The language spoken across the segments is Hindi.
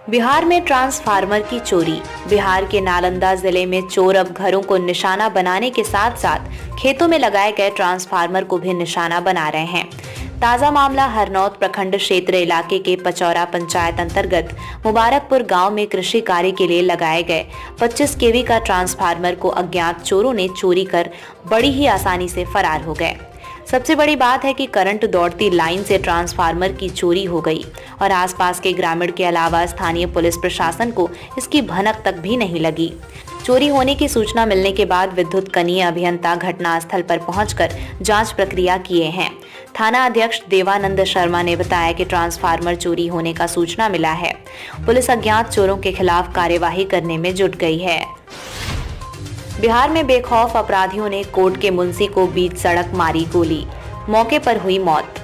बिहार में ट्रांसफार्मर की चोरी। बिहार के नालंदा जिले में चोर अब घरों को निशाना बनाने के साथ साथ खेतों में लगाए गए ट्रांसफार्मर को भी निशाना बना रहे हैं। ताजा मामला हरनौत प्रखंड क्षेत्र इलाके के पचौरा पंचायत अंतर्गत मुबारकपुर गांव में कृषि कार्य के लिए लगाए गए 25 केवी का ट्रांसफार्मर को अज्ञात चोरों ने चोरी कर बड़ी ही आसानी से फरार हो गए। सबसे बड़ी बात है कि करंट दौड़ती लाइन से ट्रांसफार्मर की चोरी हो गई और आसपास के ग्रामीण के अलावा स्थानीय पुलिस प्रशासन को इसकी भनक तक भी नहीं लगी। चोरी होने की सूचना मिलने के बाद विद्युत कनीय अभियंता घटनास्थल पर पहुंचकर जांच प्रक्रिया किए हैं। थाना अध्यक्ष देवानंद शर्मा ने बताया कि ट्रांसफार्मर चोरी होने का सूचना मिला है। पुलिस अज्ञात चोरों के खिलाफ कार्यवाही करने में जुट गई है। बिहार में बेखौफ अपराधियों ने कोर्ट के मुंशी को बीच सड़क मारी गोली, मौके पर हुई मौत।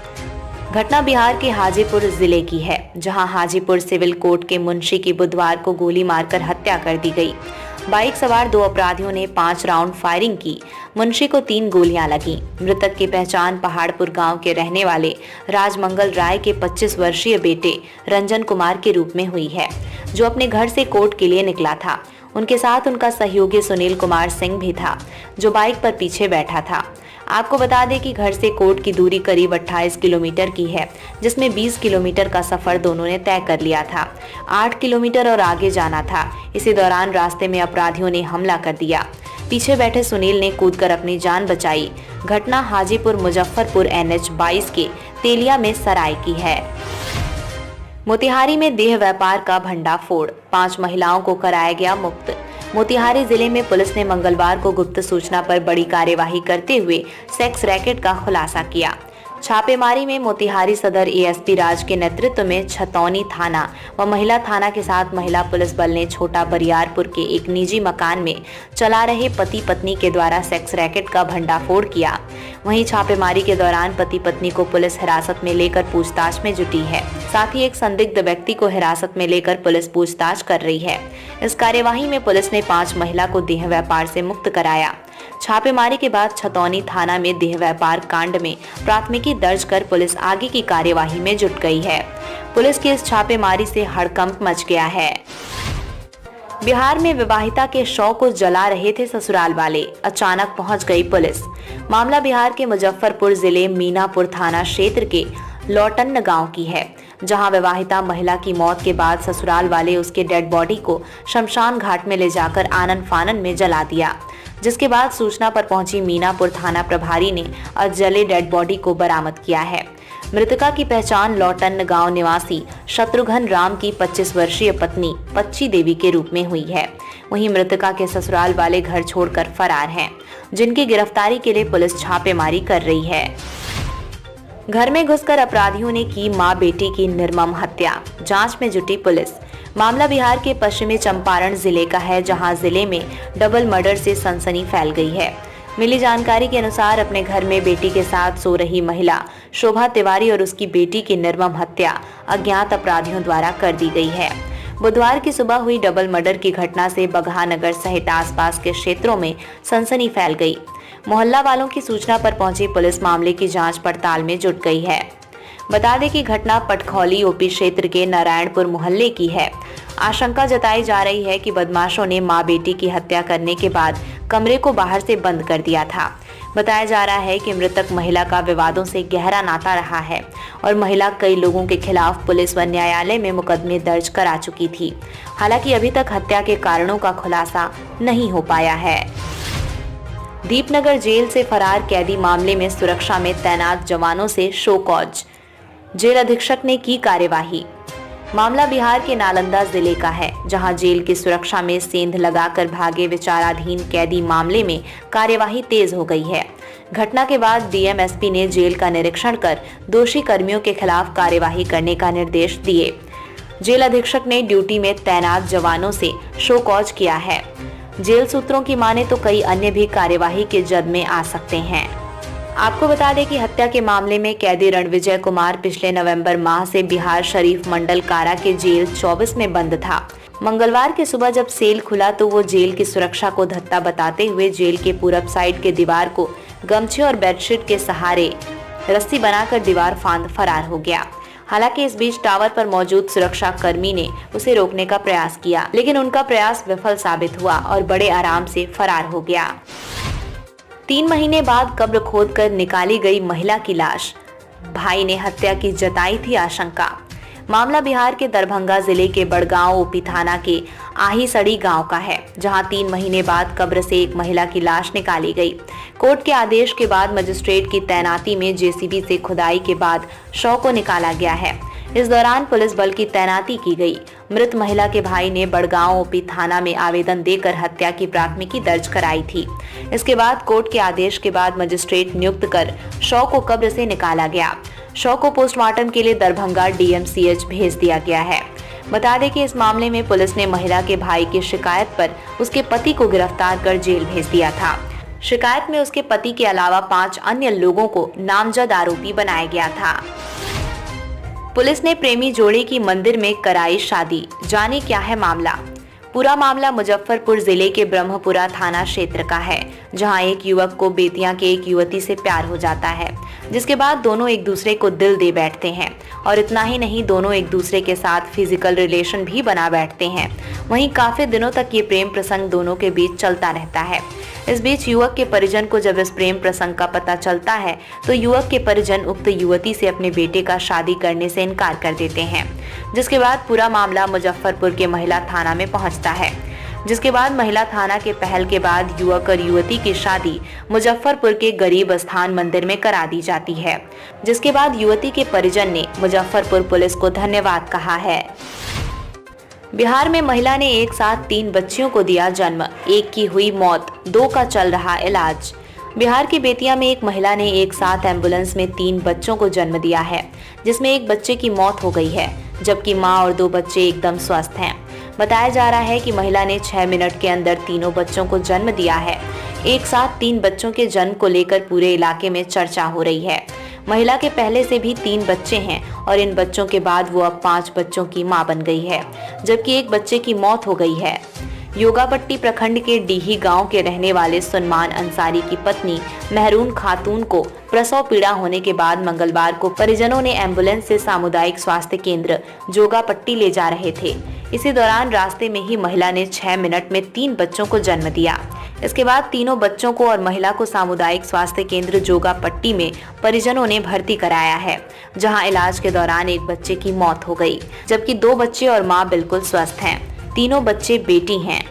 घटना बिहार के हाजीपुर जिले की है, जहां हाजीपुर सिविल कोर्ट के मुंशी की बुधवार को गोली मारकर हत्या कर दी गई। बाइक सवार 2 अपराधियों ने 5 राउंड फायरिंग की। मुंशी को 3 गोलियां लगीं। मृतक की पहचान पहाड़पुर गांव के रहने वाले राजमंगल राय के 25 वर्षीय बेटे रंजन कुमार के रूप में हुई है, जो अपने घर से कोर्ट के लिए निकला था। उनके साथ उनका सहयोगी सुनील कुमार सिंह भी था, जो बाइक पर पीछे बैठा था। आपको बता दें कि घर से कोर्ट की दूरी करीब 28 किलोमीटर की है, जिसमें 20 किलोमीटर का सफर दोनों ने तय कर लिया था। 8 किलोमीटर और आगे जाना था। इसी दौरान रास्ते में अपराधियों ने हमला कर दिया। पीछे बैठे सुनील ने कूदकर अपनी जान बचाई। घटना हाजीपुर मुजफ्फरपुर NH 22 के तेलिया में सराय की है। मोतिहारी में देह व्यापार का भंडाफोड़, 5 महिलाओं को कराया गया मुक्त। मोतिहारी जिले में पुलिस ने मंगलवार को गुप्त सूचना पर बड़ी कार्यवाही करते हुए सेक्स रैकेट का खुलासा किया। छापेमारी में मोतिहारी सदर ASP राज के नेतृत्व में छतौनी थाना व महिला थाना के साथ महिला पुलिस बल ने छोटा बरियारपुर के एक निजी मकान में चला रहे पति पत्नी के द्वारा सेक्स रैकेट का भंडाफोड़ किया। वहीं छापेमारी के दौरान पति पत्नी को पुलिस हिरासत में लेकर पूछताछ में जुटी है। साथ ही एक संदिग्ध व्यक्ति को हिरासत में लेकर पुलिस पूछताछ कर रही है। इस कार्यवाही में पुलिस ने 5 महिला को देह व्यापार से मुक्त कराया। छापेमारी के बाद छतौनी थाना में देह व्यापार कांड में प्राथमिकी दर्ज कर पुलिस आगे की कार्यवाही में जुट गई है। पुलिस की इस छापेमारी से हड़कंप मच गया है। बिहार में विवाहिता के शव को जला रहे थे ससुराल वाले, अचानक पहुंच गई पुलिस। मामला बिहार के मुजफ्फरपुर जिले मीनापुर थाना क्षेत्र के लौटन गांव की है, जहां विवाहिता महिला की मौत के बाद ससुराल वाले उसके डेड बॉडी को शमशान घाट में ले जाकर आनन फानन में जला दिया। जिसके बाद सूचना पर पहुंची मीनापुर थाना प्रभारी ने जले डेड बॉडी को बरामद किया है। मृतका की पहचान लौटन गांव निवासी शत्रुघ्न राम की 25 वर्षीय पत्नी पच्ची देवी के रूप में हुई है। वहीं मृतका के ससुराल वाले घर छोड़कर फरार हैं, जिनकी गिरफ्तारी के लिए पुलिस छापेमारी कर रही है। घर में घुसकर अपराधियों ने की मां बेटी की निर्मम हत्या, जांच में जुटी पुलिस। मामला बिहार के पश्चिमी चंपारण जिले का है, जहां जिले में डबल मर्डर से सनसनी फैल गई है। मिली जानकारी के अनुसार अपने घर में बेटी के साथ सो रही महिला शोभा तिवारी और उसकी बेटी की निर्मम हत्या अज्ञात अपराधियों द्वारा कर दी गई है। बुधवार की सुबह हुई डबल मर्डर की घटना से बगहा नगर सहित आसपास के क्षेत्रों में सनसनी फैल गई। मोहल्ला वालों की सूचना पर पहुंची पुलिस मामले की जांच पड़ताल में जुट गई है। बता दें कि घटना पटखौली OP क्षेत्र के नारायणपुर मोहल्ले की है। आशंका जताई जा रही है कि बदमाशों ने मां बेटी की हत्या करने के बाद कमरे को बाहर से बंद कर दिया था। बताया जा रहा है कि मृतक महिला का विवादों से गहरा नाता रहा है और महिला कई लोगों के खिलाफ पुलिस व न्यायालय में मुकदमे दर्ज करा चुकी थी। हालांकि अभी तक हत्या के कारणों का खुलासा नहीं हो पाया है। दीपनगर जेल से फरार कैदी मामले में सुरक्षा में तैनात जवानों से शो कॉज, जेल अधीक्षक ने की कार्यवाही। मामला बिहार के नालंदा जिले का है, जहां जेल की सुरक्षा में सेंध लगाकर भागे विचाराधीन कैदी मामले में कार्यवाही तेज हो गई है। घटना के बाद DM SP ने जेल का निरीक्षण कर दोषी कर्मियों के खिलाफ कार्यवाही करने का निर्देश दिए। जेल अधीक्षक ने ड्यूटी में तैनात जवानों से शो कॉज किया है। जेल सूत्रों की माने तो कई अन्य भी कार्यवाही के जद में आ सकते हैं। आपको बता दें कि हत्या के मामले में कैदी रणविजय कुमार पिछले नवंबर माह से बिहार शरीफ मंडल कारा के जेल 24 में बंद था। मंगलवार की सुबह जब सेल खुला तो वो जेल की सुरक्षा को धत्ता बताते हुए जेल के पूरब साइड के दीवार को गमछे और बेडशीट के सहारे रस्सी बनाकर दीवार फांद फरार हो गया। हालांकि इस बीच टावर पर मौजूद सुरक्षा कर्मी ने उसे रोकने का प्रयास किया, लेकिन उनका प्रयास विफल साबित हुआ और बड़े आराम से फरार हो गया। 3 महीने बाद कब्र खोदकर निकाली गई महिला की लाश, भाई ने हत्या की जताई थी आशंका। मामला बिहार के दरभंगा जिले के बड़गांव ओपी थाना के आहीसड़ी गांव का है, जहां 3 महीने बाद कब्र से एक महिला की लाश निकाली गई। कोर्ट के आदेश के बाद मजिस्ट्रेट की तैनाती में जेसीबी से खुदाई के बाद शव को निकाला गया है। इस दौरान पुलिस बल की तैनाती की गई। मृत महिला के भाई ने बड़गांव ओपी थाना में आवेदन देकर हत्या की प्राथमिकी दर्ज कराई थी। इसके बाद कोर्ट के आदेश के बाद मजिस्ट्रेट नियुक्त कर शव को कब्र से निकाला गया। शव को पोस्टमार्टम के लिए दरभंगा डीएमसीएच भेज दिया गया है। बता दें कि इस मामले में पुलिस ने महिला के भाई की शिकायत पर उसके पति को गिरफ्तार कर जेल भेज दिया था। शिकायत में उसके पति के अलावा 5 अन्य लोगों को नामजद आरोपी बनाया गया था। पुलिस ने प्रेमी जोड़े की मंदिर में कराई शादी, जाने क्या है मामला। पूरा मामला मुजफ्फरपुर जिले के ब्रह्मपुरा थाना क्षेत्र का है, जहां एक युवक को बेतिया के एक युवती से प्यार हो जाता है, जिसके बाद दोनों एक दूसरे को दिल दे बैठते हैं और इतना ही नहीं, दोनों एक दूसरे के साथ फिजिकल रिलेशन भी बना बैठते हैं। वहीं काफी दिनों तक ये प्रेम प्रसंग दोनों के बीच चलता रहता है। इस बीच युवक के परिजन को जब इस प्रेम प्रसंग का पता चलता है तो युवक के परिजन उक्त युवती से अपने बेटे का शादी करने से इनकार कर देते हैं, जिसके बाद पूरा मामला मुजफ्फरपुर के महिला थाना में पहुंचता है। जिसके बाद महिला थाना के पहल के बाद युवक और युवती की शादी मुजफ्फरपुर के गरीब स्थान मंदिर में करा दी जाती है, जिसके बाद युवती के परिजन ने मुजफ्फरपुर पुलिस को धन्यवाद कहा है। बिहार में महिला ने एक साथ 3 बच्चियों को दिया जन्म, एक की हुई मौत, 2 का चल रहा इलाज। बिहार की बेतिया में एक महिला ने एक साथ एम्बुलेंस में 3 बच्चों को जन्म दिया है, जिसमें एक बच्चे की मौत हो गई है, जबकि मां और 2 बच्चे एकदम स्वस्थ हैं। बताया जा रहा है कि महिला ने 6 मिनट के अंदर तीनों बच्चों को जन्म दिया है। एक साथ 3 बच्चों के जन्म को लेकर पूरे इलाके में चर्चा हो रही है। महिला के पहले से भी 3 बच्चे हैं और इन बच्चों के बाद वो अब 5 बच्चों की मां बन गई है, जबकि एक बच्चे की मौत हो गई है। योगापट्टी प्रखंड के डीही गांव के रहने वाले सुनमान अंसारी की पत्नी महरून खातून को प्रसव पीड़ा होने के बाद मंगलवार को परिजनों ने एम्बुलेंस से सामुदायिक स्वास्थ्य केंद्र जोगापट्टी ले जा रहे थे। इसी दौरान रास्ते में ही महिला ने 6 मिनट में 3 बच्चों को जन्म दिया। इसके बाद तीनों बच्चों को और महिला को सामुदायिक स्वास्थ्य केंद्र जोगापट्टी में परिजनों ने भर्ती कराया है, जहां इलाज के दौरान एक बच्चे की मौत हो गई, जबकि 2 बच्चे और मां बिल्कुल स्वस्थ हैं। तीनों बच्चे बेटी हैं।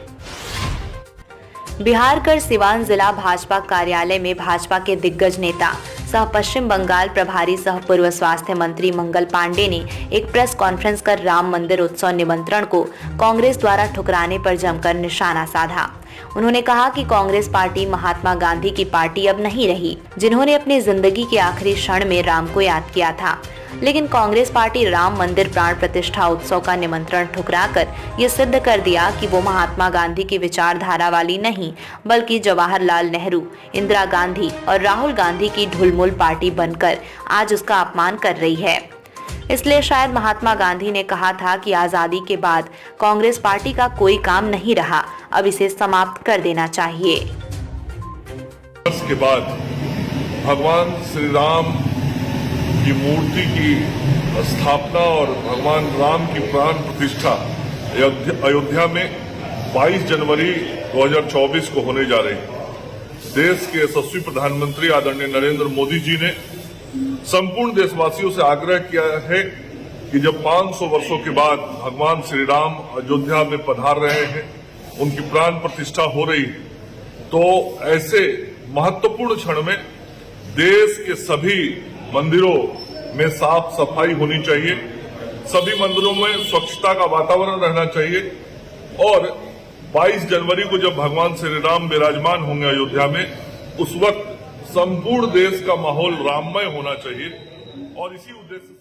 बिहार कर सिवान जिला भाजपा कार्यालय में भाजपा के दिग्गज नेता सह पश्चिम बंगाल प्रभारी सह पूर्व स्वास्थ्य मंत्री मंगल पांडे ने एक प्रेस कॉन्फ्रेंस कर राम मंदिर उत्सव निमंत्रण को कांग्रेस द्वारा ठुकराने पर जमकर निशाना साधा। उन्होंने कहा कि कांग्रेस पार्टी महात्मा गांधी की पार्टी अब नहीं रही, जिन्होंने अपनी जिंदगी के आखिरी क्षण में राम को याद किया था, लेकिन कांग्रेस पार्टी राम मंदिर प्राण प्रतिष्ठा उत्सव का निमंत्रण ठुकराकर ये सिद्ध कर दिया कि वो महात्मा गांधी की विचारधारा वाली नहीं, बल्कि जवाहरलाल नेहरू, इंदिरा गांधी और राहुल गांधी की ढुलमुल पार्टी बनकर आज उसका अपमान कर रही है। इसलिए शायद महात्मा गांधी ने कहा था कि आजादी के बाद कांग्रेस पार्टी का कोई काम नहीं रहा, अब इसे समाप्त कर देना चाहिए। के बाद भगवान श्री राम की मूर्ति की स्थापना और भगवान राम की प्राण प्रतिष्ठा अयोध्या में 22 जनवरी 2024 को होने जा रही है। देश के यशस्वी प्रधानमंत्री आदरणीय नरेंद्र मोदी जी ने संपूर्ण देशवासियों से आग्रह किया है कि जब 500 वर्षों के बाद भगवान श्री राम अयोध्या में पधार रहे हैं, उनकी प्राण प्रतिष्ठा हो रही है, तो ऐसे महत्वपूर्ण क्षण में देश के सभी मंदिरों में साफ सफाई होनी चाहिए, सभी मंदिरों में स्वच्छता का वातावरण रहना चाहिए और 22 जनवरी को जब भगवान श्री राम विराजमान होंगे अयोध्या में, उस वक्त संपूर्ण देश का माहौल राममय होना चाहिए और इसी उद्देश्य